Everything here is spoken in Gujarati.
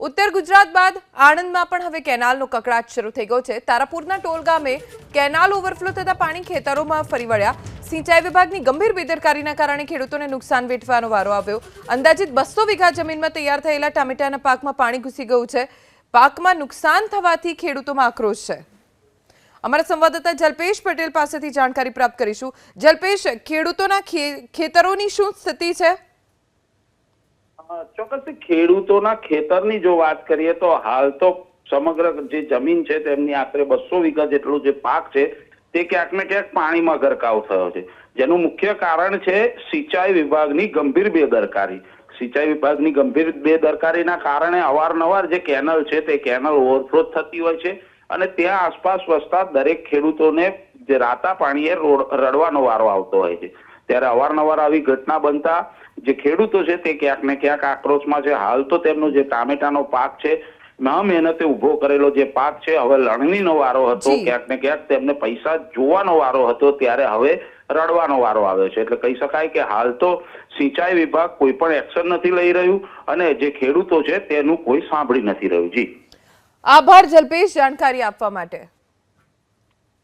ઉત્તર ગુજરાત બાદ આણંદમાં પણ હવે કેનાલનો કકળાટ શરૂ થઈ ગયો છે। તારાપુરના ટોલ ગામે કેનાલ ઓવરફ્લો થતા પાણી ખેતરોમાં ફરી વળ્યા। સિંચાઈ વિભાગની ગંભીર બેદરકારીના કારણે ખેડૂતોને નુકસાન વેઠવાનો વારો આવ્યો। અંદાજિત 200 વીઘા જમીનમાં તૈયાર થયેલા ટામેટાના પાકમાં પાણી ઘૂસી ગયું છે। પાકમાં નુકસાન થવાથી ખેડૂતોમાં આક્રોશ છે। અમારા સંવાદદાતા જલ્પેશ પટેલ પાસેથી જાણકારી પ્રાપ્ત કરીશું। જલ્પેશ, ખેડૂતોના ખેતરોની શું સ્થિતિ છે? ચોક્કસથી ખેડૂતોના ખેતરની જો વાત કરીએ તો હાલ તો સમગ્ર જે જમીન છે તેમની આશરે 200 વીઘા જેટલો જે પાક છે તે ક્યાંક ને ક્યાંક પાણીમાં ગરકાવ થયો છે, જેનું મુખ્ય કારણ છે સિંચાઈ વિભાગની ગંભીર બેદરકારી। સિંચાઈ વિભાગની ગંભીર બેદરકારીના કારણે અવારનવાર જે કેનલ છે તે કેનલ ઓવરફ્લો થતી હોય છે અને ત્યાં આસપાસ વસતા દરેક ખેડૂતોને જે રાતા પાણીએ રડવાનો વારો આવતો હોય છે। ત્યારે અવારનવાર આવી ઘટના બનતા જે ખેડૂતો છે તે ક્યાંક ને ક્યાંક આક્રોશમાં છે। હાલ તો તેમનો જે ટામેટાનો પાક છે, મહેનતે ઉભો કરેલો જે પાક છે, હવે લણણીનો વારો હતો, ક્યાંક ને ક્યાંક તેમને પૈસા જોવાનો વારો હતો, ત્યારે હવે રડવાનો વારો આવ્યો છે। એટલે કહી શકાય કે હાલ તો સિંચાઈ વિભાગ કોઈ પણ એક્શન નથી લઈ રહ્યું અને જે ખેડૂતો છે તેનું કોઈ સાંભળી નથી રહ્યું। જી, આભાર જલ્પેશ જાણકારી આપવા માટે।